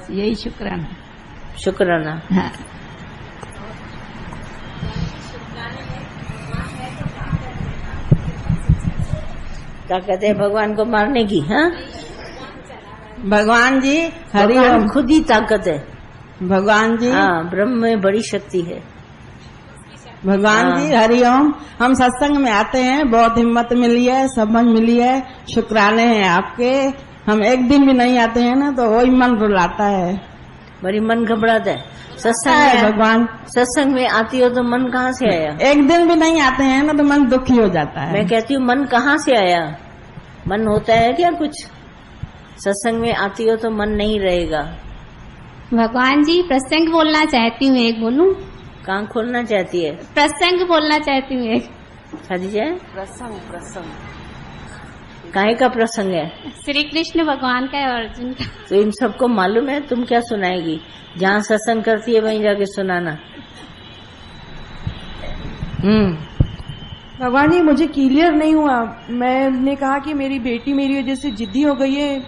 बस यही शुक्राना। शुक्राना। हाँ। क्या कहते हैं भगवान को मारने की? हाँ, भगवान जी हरि भगवान ओम। खुद ही ताकत है। भगवान जी, हाँ, ब्रह्म में बड़ी शक्ति है। भगवान हाँ। जी हरि ओम। हम सत्संग में आते हैं, बहुत हिम्मत मिली है, समझ मिली है, शुक्राने हैं आपके। हम एक दिन भी नहीं आते हैं ना तो वही मन रुलाता है। बड़ी मन घबराता है। सत्संग है में, भगवान, सत्संग में आती हो तो मन कहाँ से आया? एक दिन भी नहीं आते हैं ना तो मन दुखी हो जाता है। मैं कहती हूँ मन कहाँ से आया? मन होता है क्या कुछ? सत्संग में आती हो तो मन नहीं रहेगा। भगवान जी प्रसंग बोलना चाहती हूँ, एक बोलूं? कहाँ खोलना चाहती है? प्रसंग बोलना चाहती हूँ एक। शादी जाए? प्रसंग काहे का प्रसंग है? श्री कृष्ण भगवान का है, अर्जुन का। तो इन सबको मालूम है, तुम क्या सुनाएगी? जहाँ सत्संग करती है वहीं जाके सुनाना। भगवान जी मुझे क्लियर नहीं हुआ। मैंने कहा कि मेरी बेटी मेरी वजह से जिद्दी हो गई है।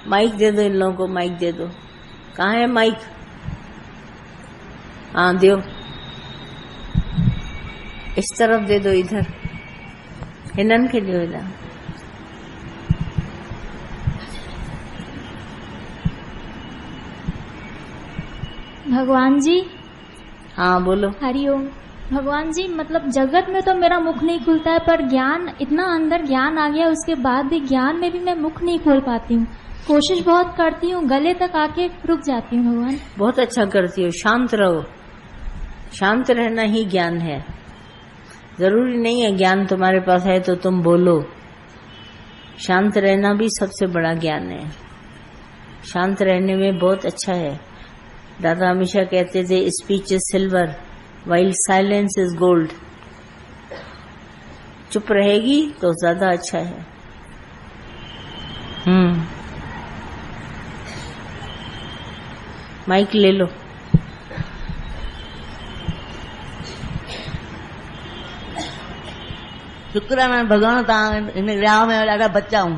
माइक दे दो इन लोगों को, माइक दे दो। कहाँ है माइक? हाँ दो, इस तरफ दे दो, इधर हिनन के दो इधर। भगवान जी हाँ बोलो। हरिओम। भगवान जी मतलब जगत में तो मेरा मुख नहीं खुलता है, पर ज्ञान इतना अंदर ज्ञान आ गया, उसके बाद भी ज्ञान में भी मैं मुख नहीं खोल पाती हूँ। कोशिश बहुत करती हूँ, गले तक आके रुक जाती हूँ। भगवान बहुत अच्छा करती हो, शांत रहो। शांत रहना ही ज्ञान है। जरूरी नहीं है ज्ञान तुम्हारे पास है तो तुम बोलो। शांत रहना भी सबसे बड़ा ज्ञान है। शांत रहने में बहुत अच्छा है। दादा हमेशा कहते थे speech is silver while silence is gold. चुप रहेगी तो ज्यादा अच्छा है। माइक ले लो। शुक्राना भगवान, तव्हां हिन विहांउ में ॾाढा बच्चा हूं,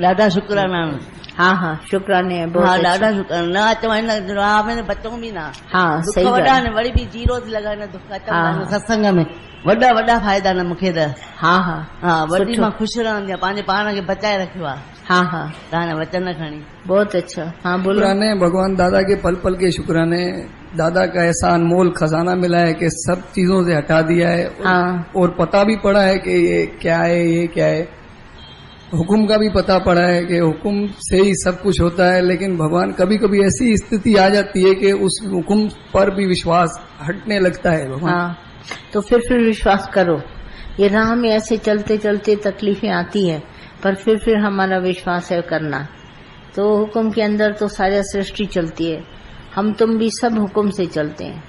ॾाढा शुक्राना। हाँ हाँ शुक्राने हैं बहुत। हाँ अच्छा। ॾाढा शुक्राना। न अचो हिन विहांउ में बच्चों बि ना। हाँ दुख सही वॾा ॻाल्हि। न, वरी बि जीरो थी लॻा न दुख अचनि हाँ। सत्संग में। वॾा वॾा फ़ाइदा न मूंखे त। हाँ हाँ हाँ वॾी सुठो। मां ख़ुशि रहंदी आहियां, पंहिंजे पाण खे बचाए रखियो आहे हाँ हाँ तव्हां वचन खणी। बहुत अच्छा। हाँ बोलो। शुक्राने भगवान दादा के पल पल के शुक्राने। दादा का ऐसा अनमोल खजाना मिला है कि सब चीजों से हटा दिया है। हाँ। और पता भी पड़ा है कि ये क्या है, ये क्या है। हुक्म का भी पता पड़ा है कि हुक्म से ही सब कुछ होता है, लेकिन भगवान कभी कभी ऐसी स्थिति आ जाती है कि उस हुक्म पर भी विश्वास हटने लगता है भगवान। हाँ तो फिर विश्वास करो। ये राह में ऐसे चलते चलते तकलीफें आती है, पर फिर हमारा विश्वास है करना। तो हुक्म के अंदर तो सारी सृष्टि चलती है, हम तुम भी सब हुक्म से चलते हैं।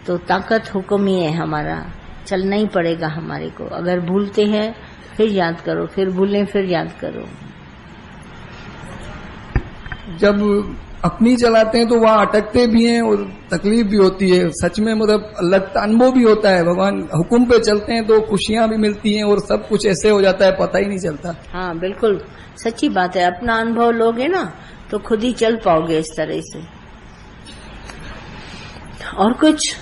तो ताकत हुक्म ही है हमारा, चलना ही पड़ेगा हमारे को। अगर भूलते हैं फिर याद करो, फिर भूलें फिर याद करो। जब अपनी चलाते हैं तो वहाँ अटकते भी हैं और तकलीफ भी होती है। सच में मतलब लगता अनुभव भी होता है। भगवान हुक्म पे चलते हैं तो खुशियां भी मिलती हैं और सब कुछ ऐसे हो जाता है पता ही नहीं चलता। हाँ बिल्कुल सच्ची बात है। अपना अनुभव लोगे ना तो खुद ही चल पाओगे इस तरह से। और कुछ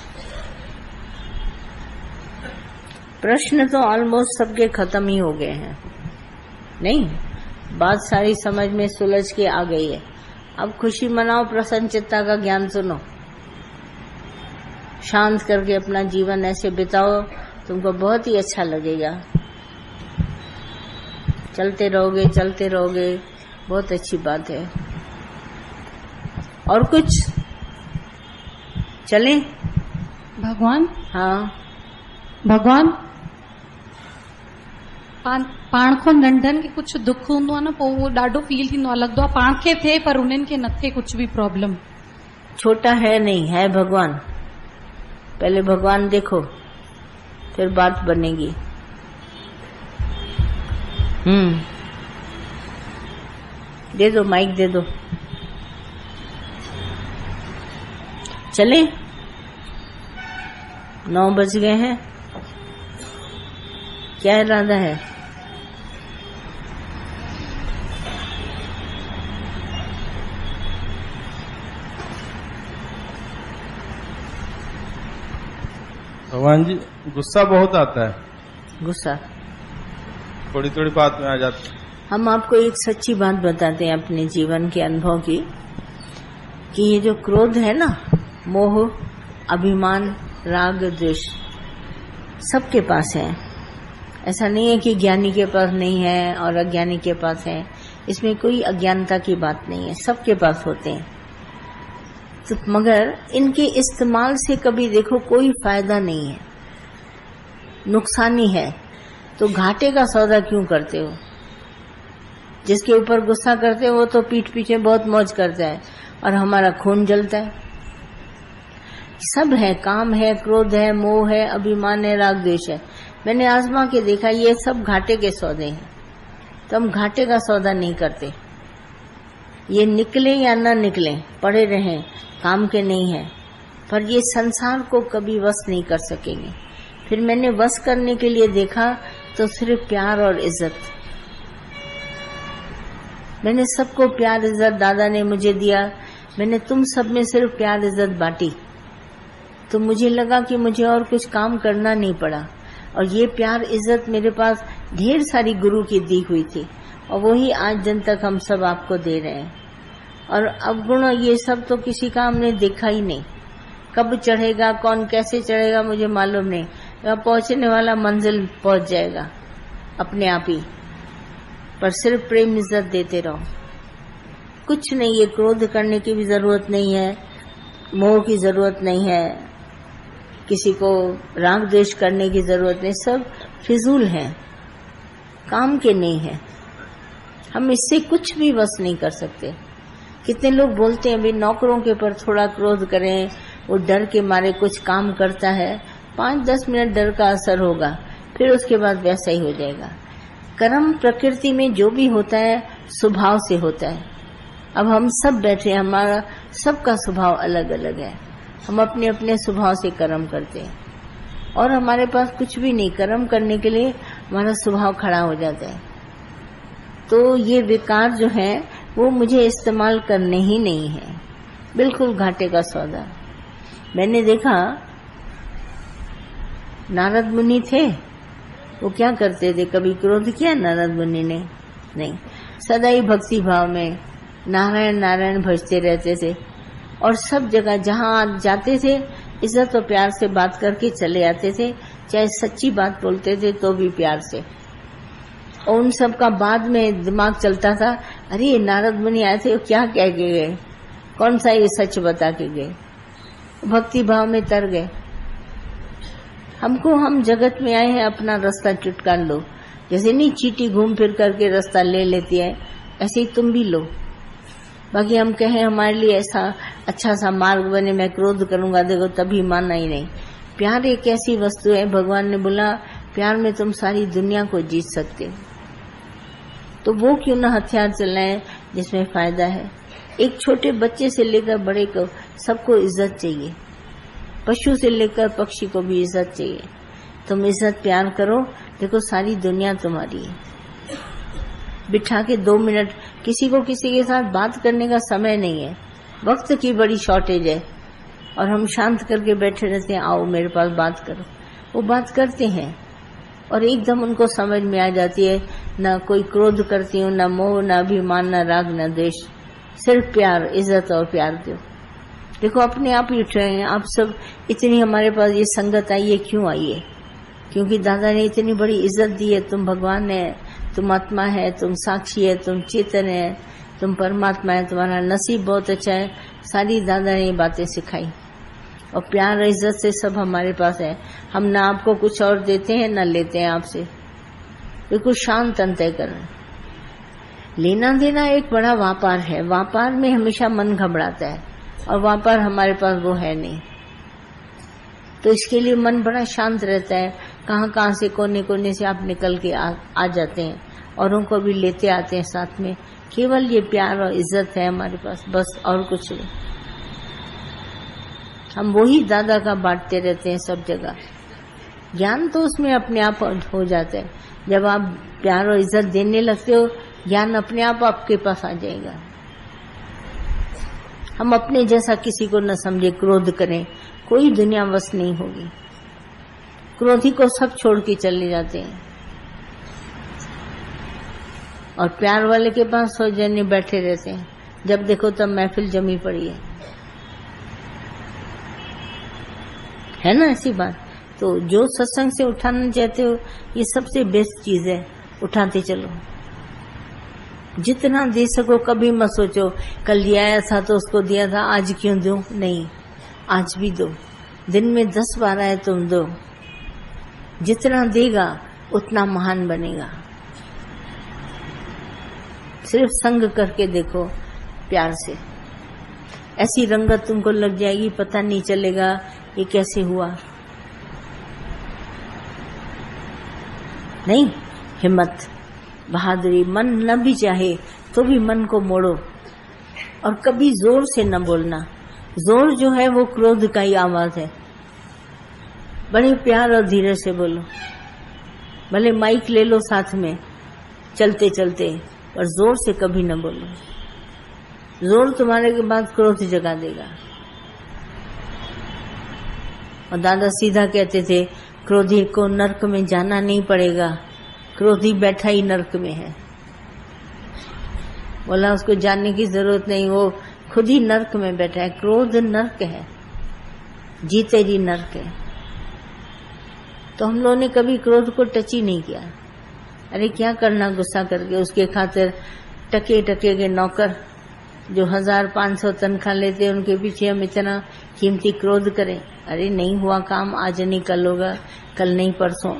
प्रश्न तो ऑलमोस्ट सबके खत्म ही हो गए हैं, नहीं? बात सारी समझ में सुलझ के आ गई है। अब खुशी मनाओ, प्रसन्न चित्ता का ज्ञान सुनो, शांत करके अपना जीवन ऐसे बिताओ, तुमको बहुत ही अच्छा लगेगा। चलते रहोगे, बहुत अच्छी बात है। और कुछ चलें? भगवान हाँ भगवान पाण को नंढनि खे कुछ दुख हूंदो आहे न, पोइ उहो ॾाढो फील थींदो आहे, लॻंदो आहे पाण खे थिए पर उन्हनि खे न थिए कुछ भी प्रॉब्लम। छोटा है नहीं है भगवान। पहले भगवान देखो फिर बात बनेगी। दे दो माइक, दे दो। चले? 9 बज गए हैं। क्या इरादा है? भगवान जी, गुस्सा बहुत आता है, गुस्सा थोड़ी थोड़ी बात में आ जाता है। हम आपको एक सच्ची बात बताते हैं अपने जीवन के अनुभव की, कि ये जो क्रोध है ना, मोह, अभिमान, राग, द्वेष, सबके पास है। ऐसा नहीं है कि ज्ञानी के पास नहीं है और अज्ञानी के पास है। इसमें कोई अज्ञानता की बात नहीं है, सबके पास होते हैं। तो मगर इनके इस्तेमाल से कभी देखो कोई फायदा नहीं है, नुकसान ही है। तो घाटे का सौदा क्यों करते हो? जिसके ऊपर गुस्सा करते हो वो तो पीठ पीछे बहुत मौज करता है और हमारा खून जलता है। सब है, काम है, क्रोध है, मोह है, अभिमान है, राग द्वेष है। मैंने आजमा के देखा ये सब घाटे के सौदे हैं। तो हम घाटे का सौदा नहीं करते। ये निकले या न निकले, पड़े रहें, काम के नहीं है। पर ये संसार को कभी वश नहीं कर सकेंगे। फिर मैंने वश करने के लिए देखा तो सिर्फ प्यार और इज्जत। मैंने सबको प्यार इज्जत दादा ने मुझे दिया। मैंने तुम सब में सिर्फ प्यार इज्जत बांटी। तो मुझे लगा कि मुझे और कुछ काम करना नहीं पड़ा। और ये प्यार इज्जत मेरे पास ढेर सारी गुरु की दी हुई थी और वही आज दिन तक हम सब आपको दे रहे हैं। और अवगुण ये सब तो किसी का हमने देखा ही नहीं। कब चढ़ेगा, कौन कैसे चढ़ेगा मुझे मालूम नहीं। पहुंचने वाला मंजिल पहुंच जाएगा अपने आप ही। पर सिर्फ प्रेम इज्जत देते रहो, कुछ नहीं। ये क्रोध करने की भी जरूरत नहीं है, मोह की जरूरत नहीं है, किसी को राग द्वेष करने की जरूरत नहीं। सब फिजूल है, काम के नहीं है। हम इससे कुछ भी वश नहीं कर सकते। कितने लोग बोलते हैं भाई नौकरों के पर थोड़ा क्रोध करें, वो डर के मारे कुछ काम करता है, 5-10 मिनट डर का असर होगा, फिर उसके बाद वैसा ही हो जाएगा। कर्म प्रकृति में जो भी होता है स्वभाव से होता है। अब हम सब बैठे, हमारा सबका स्वभाव अलग अलग है। हम अपने अपने स्वभाव से कर्म करते हैं और हमारे पास कुछ भी नहीं, कर्म करने के लिए हमारा स्वभाव खड़ा हो जाता है। तो ये विकार जो है वो मुझे इस्तेमाल करने ही नहीं है, बिल्कुल घाटे का सौदा। मैंने देखा नारद मुनि थे, वो क्या करते थे? कभी क्रोध किया नारद मुनि ने? नहीं, सदा ही भक्ति भाव में नारायण नारायण भजते रहते थे। और सब जगह जहाँ जाते थे इज्जत और प्यार से बात करके चले आते थे, चाहे सच्ची बात बोलते थे तो भी प्यार से। और उन सब का बाद में दिमाग चलता था, अरे ये नारद मुनि आए थे, क्या कह के गए, कौन सा ये सच बता के गए। भक्ति भाव में तर गए। हमको, हम जगत में आए हैं, अपना रास्ता चुटका लो। जैसे नहीं चींटी घूम फिर करके रास्ता ले लेती है, ऐसे ही तुम भी लो। बाकी हम कहें हमारे लिए ऐसा अच्छा सा मार्ग बने, मैं क्रोध करूंगा, देखो तभी माना ही नहीं। प्यार एक ऐसी वस्तु है, भगवान ने बोला प्यार में तुम सारी दुनिया को जीत सकते हो। तो वो क्यों ना हथियार चलाएं जिसमें फायदा है। एक छोटे बच्चे से लेकर बड़े को सबको इज्जत चाहिए, पशु से लेकर पक्षी को भी इज्जत चाहिए। तुम इज्जत प्यार करो, देखो सारी दुनिया तुम्हारी है। बिठा के 2 मिनट किसी को किसी के साथ बात करने का समय नहीं है, वक्त की बड़ी शॉर्टेज है और हम शांत करके बैठे रहते हैं, आओ मेरे पास बात करो। वो बात करते हैं और एकदम उनको समझ में आ जाती है, न कोई क्रोध करती हूँ, न मोह, न अभिमान, न राग, न द्वेष, सिर्फ प्यार, इज्जत और प्यार दो। देखो अपने आप ही उठ रहे हैं आप सब। इतनी हमारे पास ये संगत आई है, क्यों आई है? क्योंकि दादा ने इतनी बड़ी इज्जत दी है। तुम भगवान है, तुम आत्मा है, तुम साक्षी है, तुम चेतन है, तुम परमात्मा है, तुम्हारा नसीब बहुत अच्छा है। सारी दादा ने ये बातें सिखाई और प्यार इज्जत से सब हमारे पास है। हम ना आपको कुछ और देते हैं ना लेते हैं आपसे, बिल्कुल शांत अंतःकरण। लेना देना एक बड़ा व्यापार है, व्यापार में हमेशा मन घबराता है और व्यापार हमारे पास वो है नहीं। तो इसके लिए मन बड़ा शांत रहता है। कहाँ कहाँ से कोने कोने से आप निकल के आ जाते हैं, औरों को भी लेते आते हैं साथ में। केवल ये प्यार और इज्जत है हमारे पास, बस और कुछ नहीं। हम वही दादा का बांटते रहते हैं सब जगह। ज्ञान तो उसमें अपने आप हो जाता है। जब आप प्यार और इज्जत देने लगते हो, ज्ञान अपने आप आपके पास आ जाएगा। हम अपने जैसा किसी को न समझे, क्रोध करें, कोई दुनिया वश नहीं होगी। क्रोधी को सब छोड़ के चले जाते हैं और प्यार वाले के पास सौजन्य बैठे रहते हैं। जब देखो तब महफिल जमी पड़ी है ना ऐसी बात। तो जो सत्संग से उठाना चाहते हो ये सबसे बेस्ट चीज है, उठाते चलो जितना दे सको। कभी मत सोचो कल ये आया था तो उसको दिया था आज क्यों दूं, नहीं, आज भी दो। दिन में 10 बार आए तुम दो। जितना देगा उतना महान बनेगा। सिर्फ संग करके देखो प्यार से, ऐसी रंगत तुमको लग जाएगी, पता नहीं चलेगा ये कैसे हुआ। नहीं, हिम्मत, बहादुरी। मन न भी चाहे तो भी मन को मोड़ो और कभी जोर से न बोलना। जोर जो है वो क्रोध का ही आवाज है। बड़े प्यार और धीरे से बोलो। भले माइक ले लो साथ में चलते चलते, पर जोर से कभी न बोलो। जोर तुम्हारे के बाद क्रोध जगा देगा। और दादा सीधा कहते थे क्रोधी को नरक में जाना नहीं पड़ेगा, क्रोधी बैठा ही नरक में है। बोला उसको जानने की जरूरत नहीं, वो खुद ही नरक में बैठा है। क्रोध नरक है, जीते जी नरक है। तो हम लोगों ने कभी क्रोध को टच ही नहीं किया। अरे क्या करना गुस्सा करके, उसके खातिर टके टके के नौकर जो 1500 तनख्वाह लेते उनके पीछे हम इतना कीमती क्रोध करें। अरे नहीं हुआ काम, आज नहीं कल होगा, कल नहीं परसों,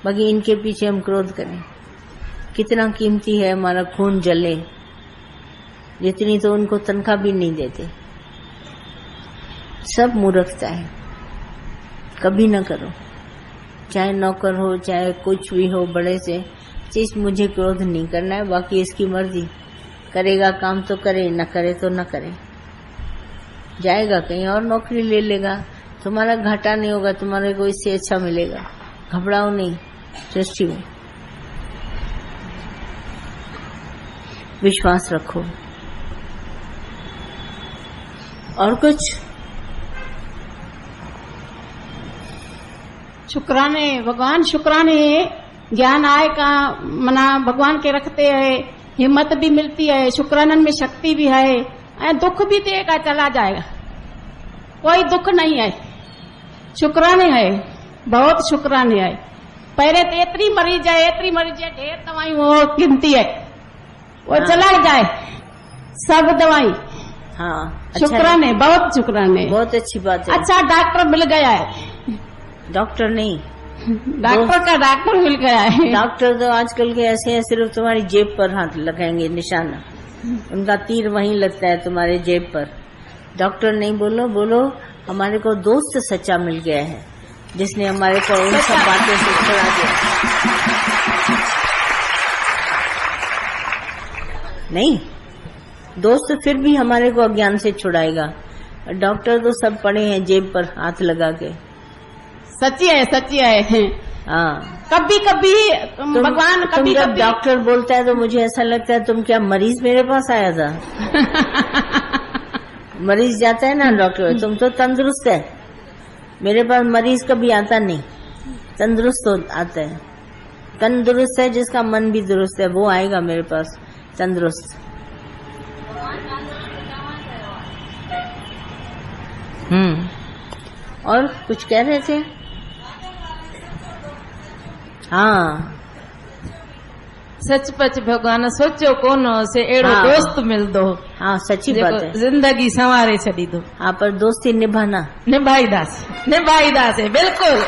बाकी इनके पीछे हम क्रोध करें। कितना कीमती है हमारा खून जले, जितनी तो उनको तनख्वाह भी नहीं देते। सब मूर्खता है, कभी न करो। चाहे नौकर हो चाहे कुछ भी हो, बड़े से चीज मुझे क्रोध नहीं करना है, बाकी इसकी मर्जी। करेगा काम तो करे, न करे तो न करे। जाएगा कहीं और नौकरी ले लेगा, तुम्हारा घाटा नहीं होगा, तुम्हारे को इससे अच्छा मिलेगा। घबराओ नहीं, सृष्टि में विश्वास रखो। और कुछ शुक्राने भगवान, शुक्राने ज्ञान आए का मना भगवान के रखते हैं, हिम्मत भी मिलती है, शुक्रानन में शक्ति भी है, दुख भी देगा चला जाएगा, कोई दुख नहीं है। शुक्राने है, बहुत शुक्राने है। पहले तो इतनी मरीज है ढेर दवाई वो गिनती है, वो हाँ। चला जाए सब दवाई। हाँ, अच्छा शुक्राने, बहुत शुक्राने, बहुत अच्छी बात है। अच्छा डॉक्टर मिल गया है। डॉक्टर नहीं, डॉक्टर का डॉक्टर मिल गया है। डॉक्टर तो आजकल के ऐसे हैं, सिर्फ तुम्हारी जेब पर हाथ लगाएंगे निशाना, उनका तीर वहीं लगता है तुम्हारे जेब पर। डॉक्टर नहीं बोलो, बोलो हमारे को दोस्त सच्चा मिल गया है, जिसने हमारे को उन सब बातों से छुड़ा दिया। नहीं, दोस्त फिर भी हमारे को अज्ञान से छुड़ाएगा। डॉक्टर तो सब पड़े हैं जेब पर हाथ लगा के। सच्ची है, सच्ची है। हाँ, कभी कभी भगवान कभी जब कभी डॉक्टर बोलता है तो मुझे ऐसा लगता है तुम क्या मरीज मेरे पास आया था। मरीज जाता है ना डॉक्टर, तुम तो तंदुरुस्त है, मेरे पास मरीज कभी आता नहीं, तंदुरुस्त आता है। तंदुरुस्त है जिसका मन भी दुरुस्त है, वो आएगा मेरे पास तंदुरुस्त। और कुछ कह रहे थे? हाँ, सचपच भगवान सोचो कोन से एड़ो हाँ। दोस्त मिल दो। हाँ, सच्ची बात है। जिंदगी संवारे छड़ी दो। हाँ, पर दोस्ती निभाना, निभाईदास है, बिल्कुल।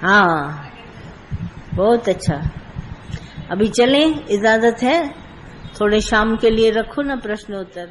हाँ, बहुत अच्छा। अभी चलें, इजाजत है, थोड़े शाम के लिए रखो ना प्रश्न उत्तर।